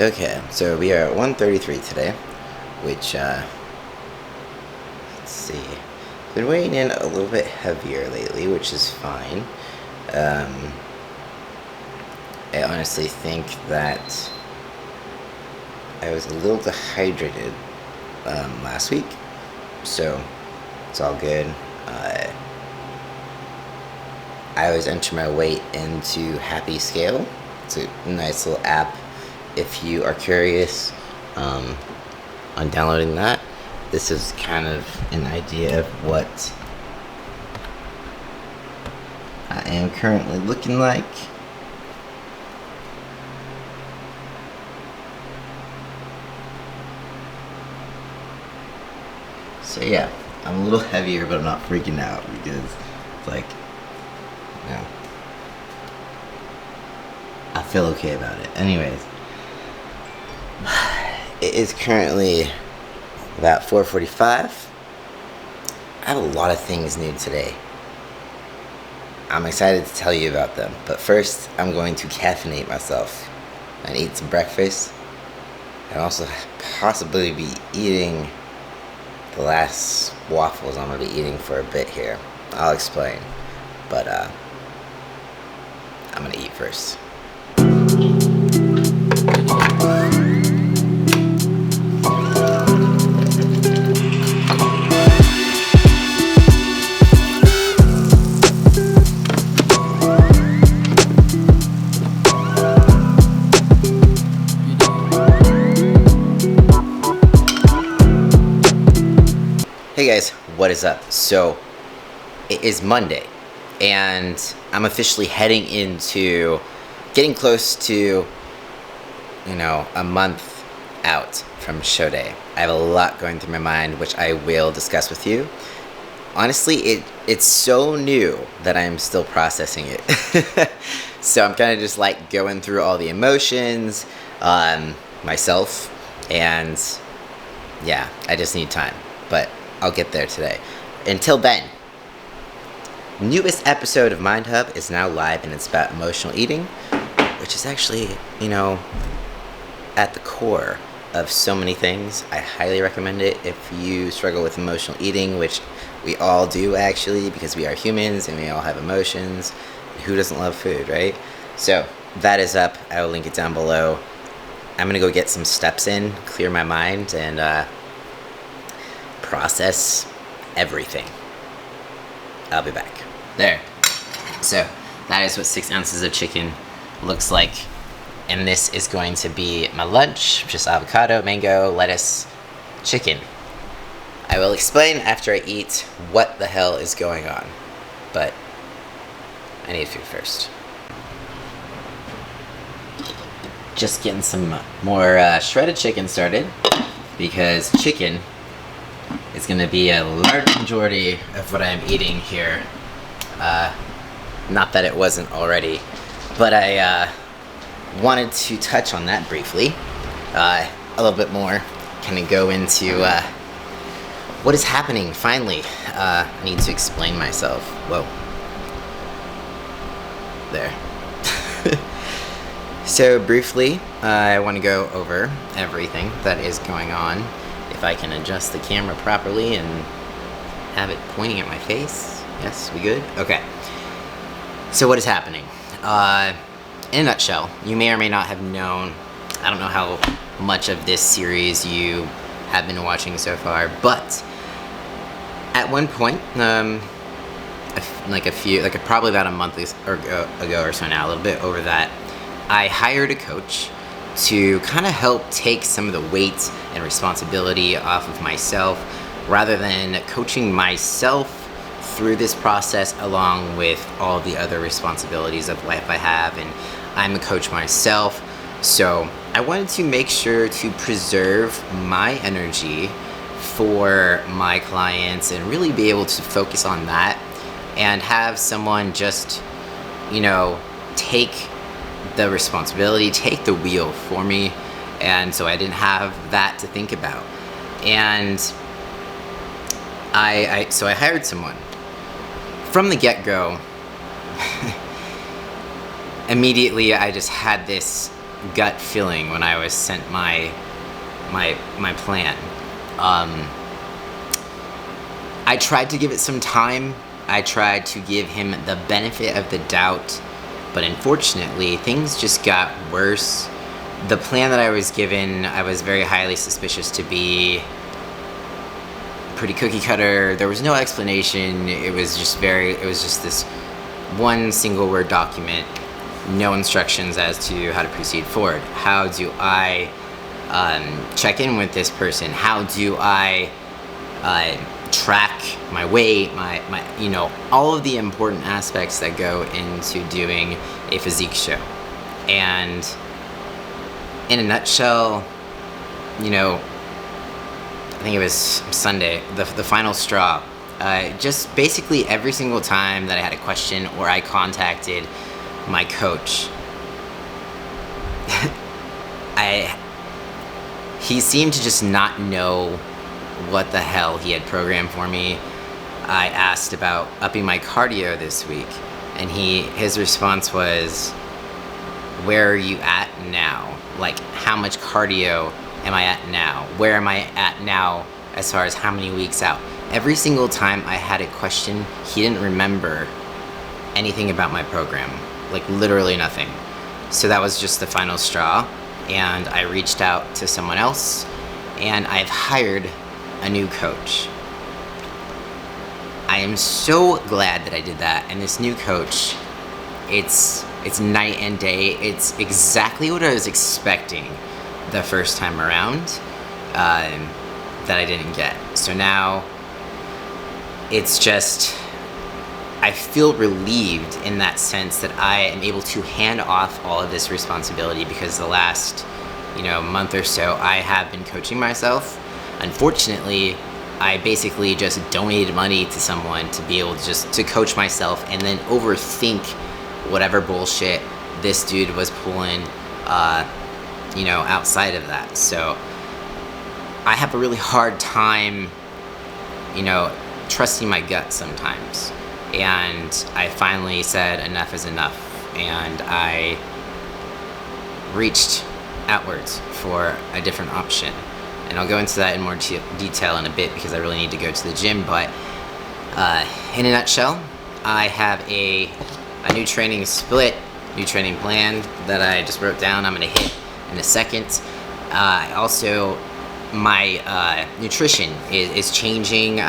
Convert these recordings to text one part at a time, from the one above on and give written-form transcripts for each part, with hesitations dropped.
Okay, so we are at 1:33 today, which, let's see. Been weighing in a little bit heavier lately, which is fine. I honestly think that I was a little dehydrated last week, so it's all good. I always enter my weight into Happy Scale. It's a nice little app if you are curious on downloading that. This is kind of an idea of what I am currently looking like. So yeah, I'm a little heavier, but I'm not freaking out because it's like, you know, I feel okay about it. Anyways, it is currently about 4:45. I have a lot of things new today. I'm excited to tell you about them, but first I'm going to caffeinate myself and eat some breakfast, and also possibly be eating the last waffles I'm going to be eating for a bit here. I'll explain, but I'm going to eat first. Hey guys, what is up? So, it is Monday, and I'm officially heading into getting close to, a month out from show day. I have a lot going through my mind, which I will discuss with you. Honestly, it's so new that I'm still processing it. So I'm kind of just like going through all the emotions myself, and yeah, I just need time. But I'll get there today. Until then, newest episode of Mind Hub is now live, and it's about emotional eating, which is actually, at the core of so many things. I highly recommend it if you struggle with emotional eating, which we all do actually, because we are humans and we all have emotions. Who doesn't love food, right? So that is up. I will link it down below. I'm gonna go get some steps in, clear my mind, and process everything. I'll be back. There. So that is what 6 ounces of chicken looks like. And this is going to be my lunch, just avocado, mango, lettuce, chicken. I will explain after I eat what the hell is going on. But I need food first. Just getting some more shredded chicken started, because chicken is going to be a large majority of what I'm eating here. Not that it wasn't already, but I wanted to touch on that briefly. A little bit more, kind of go into what is happening finally. I need to explain myself. Whoa. There. So briefly, I want to go over everything that is going on. If I can adjust the camera properly and have it pointing at my face. Yes, we good? Okay. So what is happening? In a nutshell, you may or may not have known, I don't know how much of this series you have been watching so far, but at one point, probably about a month ago or so now, a little bit over that, I hired a coach to kind of help take some of the weight and responsibility off of myself, rather than coaching myself through this process along with all the other responsibilities of life I have. And I'm a coach myself, so I wanted to make sure to preserve my energy for my clients and really be able to focus on that and have someone just, take the responsibility, take the wheel for me. And so I didn't have that to think about. And I hired someone. From the get-go, immediately I just had this gut feeling when I was sent my plan. I tried to give it some time. I tried to give him the benefit of the doubt, but unfortunately, things just got worse. The plan that I was given, I was very highly suspicious to be pretty cookie cutter. There was no explanation. It was just this one single word document, no instructions as to how to proceed forward. How do I check in with this person? How do I track my weight, my all of the important aspects that go into doing a physique show. And in a nutshell, I think it was Sunday, the final straw. Just basically every single time that I had a question or I contacted my coach, he seemed to just not know what the hell he had programmed for me. I asked about upping my cardio this week, and his response was, "Where are you at now? Like, how much cardio am I at now? Where am I at now as far as how many weeks out?" Every single time I had a question, he didn't remember anything about my program, like literally nothing. So that was just the final straw, and I reached out to someone else, and I've hired a new coach. I am so glad that I did that, and this new coach, it's night and day. It's exactly what I was expecting the first time around, that I didn't get. So now it's just, I feel relieved in that sense that I am able to hand off all of this responsibility, because the last month or so I have been coaching myself. Unfortunately, I basically just donated money to someone to be able to coach myself and then overthink whatever bullshit this dude was pulling, outside of that. So I have a really hard time, trusting my gut sometimes. And I finally said enough is enough, and I reached outwards for a different option. And I'll go into that in more detail in a bit, because I really need to go to the gym. But in a nutshell, I have a new training split, new training plan that I just wrote down. I'm going to hit in a second. Also, my nutrition is changing.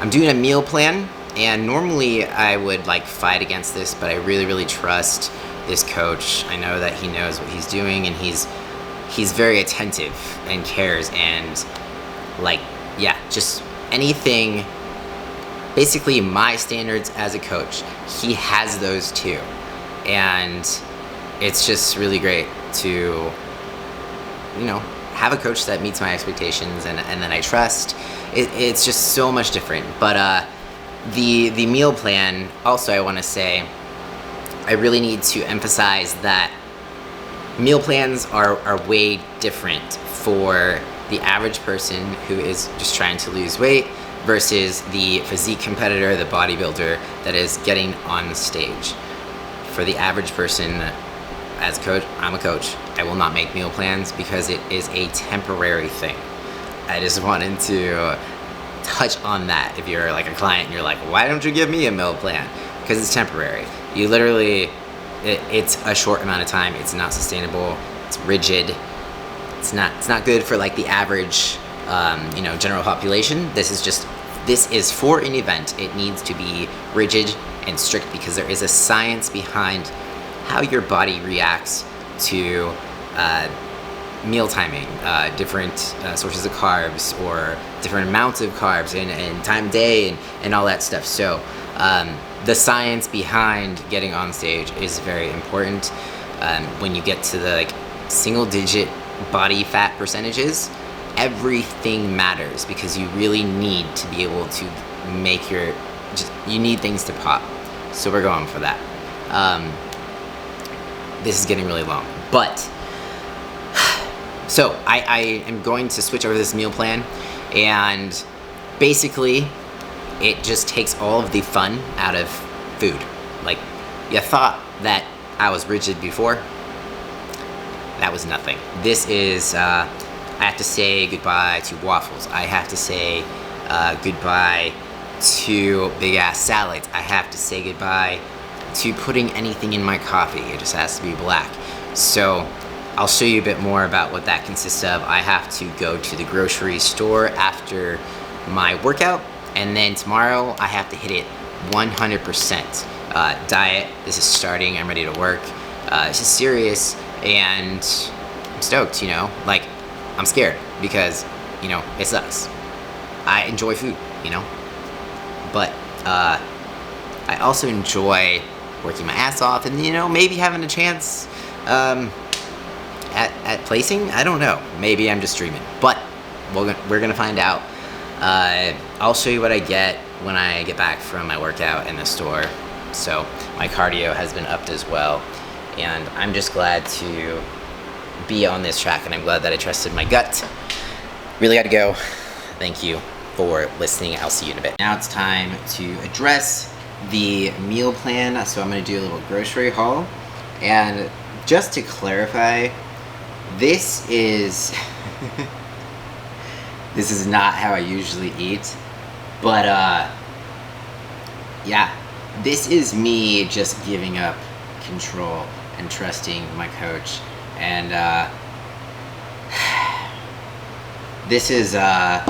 I'm doing a meal plan, and normally I would fight against this, but I really, really trust this coach. I know that he knows what he's doing, and he's very attentive and cares, and just anything, basically my standards as a coach, he has those too. And it's just really great to have a coach that meets my expectations and that I trust. It's just so much different. But the meal plan, also, I want to say, I really need to emphasize that meal plans are way different for the average person who is just trying to lose weight versus the physique competitor, the bodybuilder that is getting on stage. For the average person, as a coach, I'm a coach, I will not make meal plans because it is a temporary thing. I just wanted to touch on that. If you're a client and you're like, why don't you give me a meal plan? Because it's temporary. You literally, it's a short amount of time. It's not sustainable. It's rigid. It's not good for the average, general population. This is for an event. It needs to be rigid and strict, because there is a science behind how your body reacts to meal timing, different sources of carbs, or different amounts of carbs, and time of day, and all that stuff. So the science behind getting on stage is very important. When you get to the single digit body fat percentages, everything matters, because you really need to be able to make you need things to pop. So we're going for that. This is getting really long, but so I am going to switch over this meal plan, and basically it just takes all of the fun out of food. You thought that I was rigid before. That was nothing. This is, I have to say goodbye to waffles. I have to say goodbye to big ass salads. I have to say goodbye to putting anything in my coffee. It just has to be black. So I'll show you a bit more about what that consists of. I have to go to the grocery store after my workout, and then tomorrow I have to hit it 100%. Diet, this is starting, I'm ready to work. This is serious, and I'm stoked, you know? Like, I'm scared because, you know, it sucks. I enjoy food, you know? But I also enjoy working my ass off and, you know, maybe having a chance at placing. I don't know. Maybe I'm just dreaming. But we're gonna find out. I'll show you what I get when I get back from my workout in the store. So my cardio has been upped as well. And I'm just glad to be on this track, and I'm glad that I trusted my gut. Really got to go. Thank you for listening. I'll see you in a bit. Now it's time to address the meal plan. So I'm going to do a little grocery haul. And just to clarify, this is this is not how I usually eat, but yeah, this is me just giving up control and trusting my coach. And this is a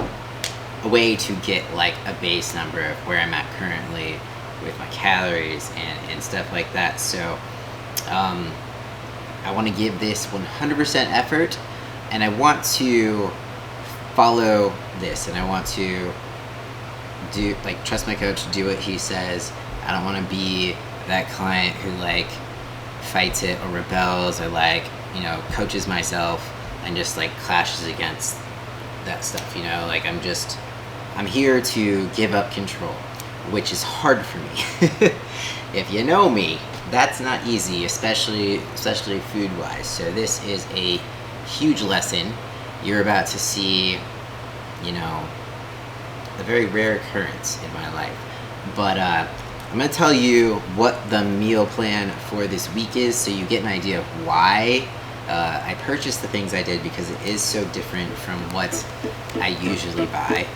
way to get like a base number of where I'm at currently with my calories and stuff like that. So I want to give this 100% effort, and I want to follow this, and I want to do, like, trust my coach, do what he says. I don't want to be that client who like fights it or rebels or like, you know, coaches myself and just like clashes against that stuff, you know? Like, I'm here to give up control, which is hard for me. If you know me, that's not easy, especially food wise. So this is a huge lesson. You're about to see, you know, a very rare occurrence in my life. But I'm gonna tell you what the meal plan for this week is, so you get an idea of why I purchased the things I did, because it is so different from what I usually buy.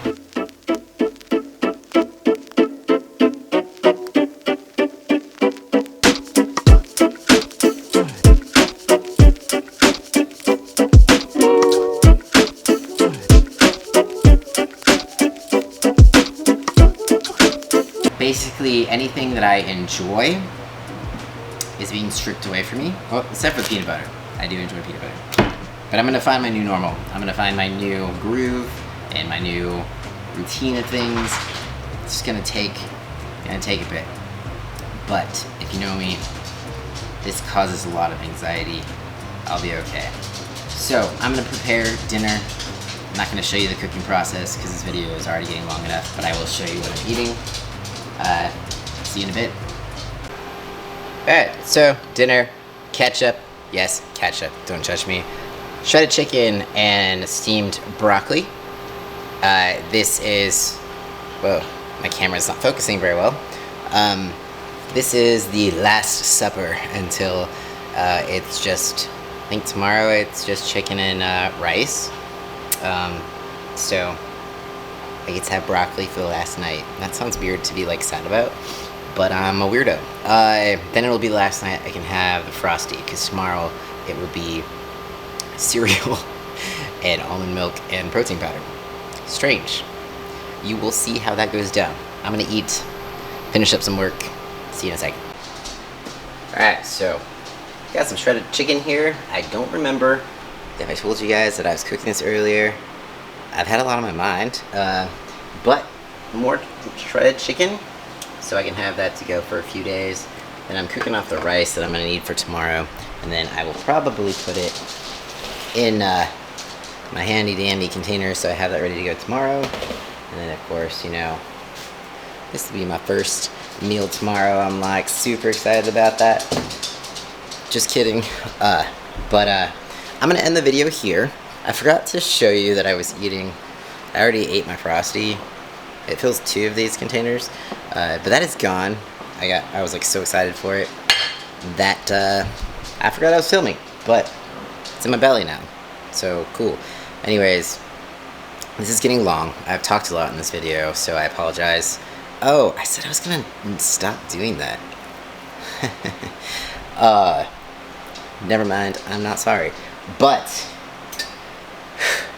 Basically, anything that I enjoy is being stripped away from me. Well, except for peanut butter. I do enjoy peanut butter. But I'm gonna find my new normal. I'm gonna find my new groove and my new routine of things. It's just gonna take a bit. But if you know me, this causes a lot of anxiety. I'll be okay. So I'm gonna prepare dinner. I'm not gonna show you the cooking process because this video is already getting long enough, but I will show you what I'm eating. See you in a bit. Alright, so dinner, ketchup, yes, ketchup, don't judge me. Shredded chicken and steamed broccoli. This is, whoa, my camera's not focusing very well. This is the last supper until it's just, I think tomorrow it's just chicken and rice. So I get to have broccoli for the last night. That sounds weird to be like sad about, but I'm a weirdo. Then it'll be the last night I can have the Frosty, because tomorrow it will be cereal and almond milk and protein powder. Strange. You will see how that goes down. I'm gonna eat, finish up some work. See you in a second. Alright, so got some shredded chicken here. I don't remember if I told you guys that I was cooking this earlier. I've had a lot on my mind, but more shredded chicken, so I can have that to go for a few days. Then I'm cooking off the rice that I'm gonna need for tomorrow, and then I will probably put it in my handy dandy container, so I have that ready to go tomorrow. And then of course, you know, this will be my first meal tomorrow. I'm like super excited about that. Just kidding. But I'm gonna end the video here. I forgot to show you that I was eating, I already ate my Frosty. It fills 2 of these containers, but that is gone. I was like so excited for it. that I forgot I was filming, but it's in my belly now. So cool. Anyways, this is getting long. I've talked a lot in this video, so I apologize. Oh, I said I was gonna stop doing that. Never mind, I'm not sorry. But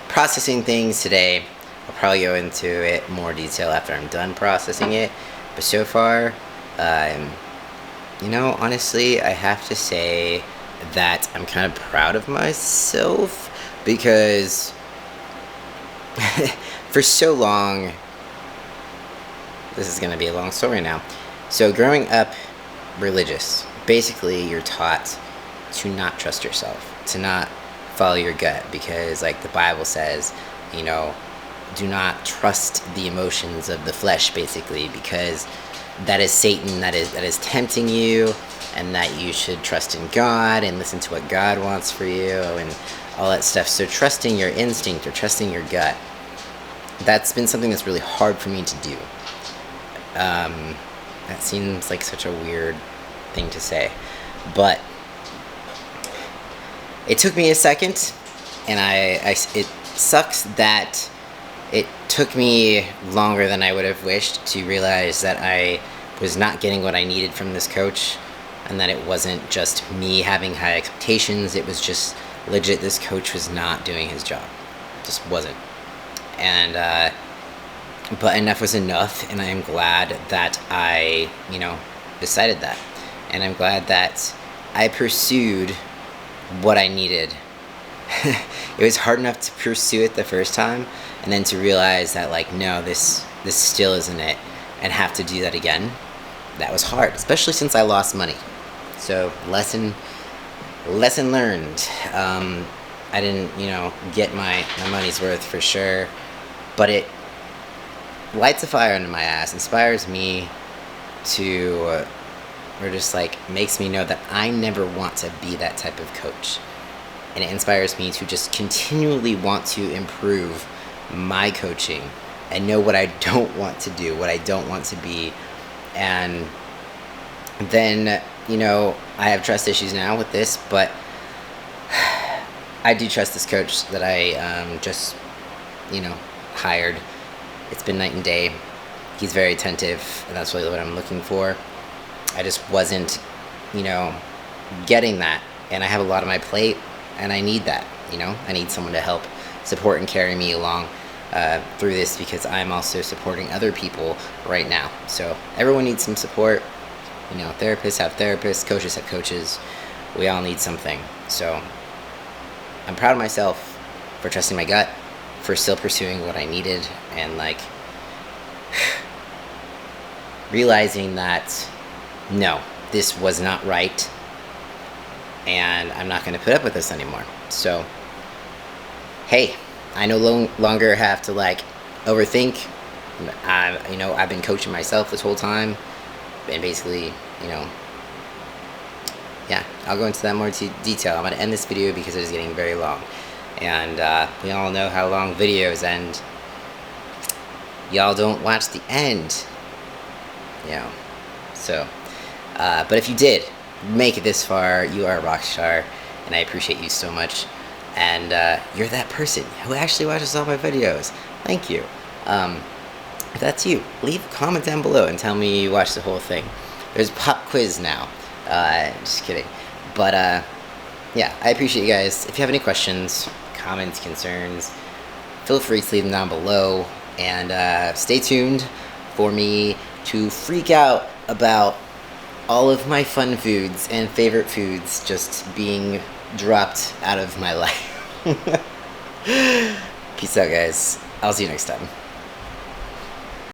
processing things today, I'll probably go into it more detail after I'm done processing it. But so far, you know, honestly, I have to say that I'm kind of proud of myself because for so long, this is going to be a long story now. So growing up religious, basically you're taught to not trust yourself, to not follow your gut, because like the Bible says, you know, do not trust the emotions of the flesh, basically, because that is Satan that is tempting you, and that you should trust in God and listen to what God wants for you and all that stuff. So trusting your instinct or trusting your gut, that's been something that's really hard for me to do. That seems like such a weird thing to say, but it took me a second, and it sucks that it took me longer than I would have wished to realize that I was not getting what I needed from this coach, and that it wasn't just me having high expectations. It was just legit, this coach was not doing his job. Just wasn't. And but enough was enough, and I am glad that I, you know, decided that. And I'm glad that I pursued what I needed. It was hard enough to pursue it the first time, and then to realize that, like, no, this still isn't it, and have to do that again. That was hard, especially since I lost money. So lesson learned. I didn't, you know, get my money's worth for sure, but it lights a fire under my ass, inspires me to, or just like makes me know that I never want to be that type of coach. And it inspires me to just continually want to improve my coaching and know what I don't want to do, what I don't want to be. And then, you know, I have trust issues now with this, but I do trust this coach that I just, you know, hired. It's been night and day. He's very attentive, and that's really what I'm looking for. I just wasn't, you know, getting that, and I have a lot on my plate, and I need that, you know? I need someone to help support and carry me along through this, because I'm also supporting other people right now. So everyone needs some support. You know, therapists have therapists, coaches have coaches. We all need something. So I'm proud of myself for trusting my gut, for still pursuing what I needed, and like realizing that no, this was not right, and I'm not going to put up with this anymore. So hey, I no longer have to like overthink. You know, I've been coaching myself this whole time, and basically, you know, yeah, I'll go into that more detail. I'm going to end this video because it is getting very long. And we all know how long videos end. Y'all don't watch the end. You know. So, but if you did make it this far, you are a rock star, and I appreciate you so much. And you're that person who actually watches all my videos. Thank you. If that's you, leave a comment down below and tell me you watched the whole thing. There's a pop quiz now. Just kidding. But yeah, I appreciate you guys. If you have any questions, comments, concerns, feel free to leave them down below. And stay tuned for me to freak out about all of my fun foods and favorite foods just being dropped out of my life. Peace out, guys. I'll see you next time.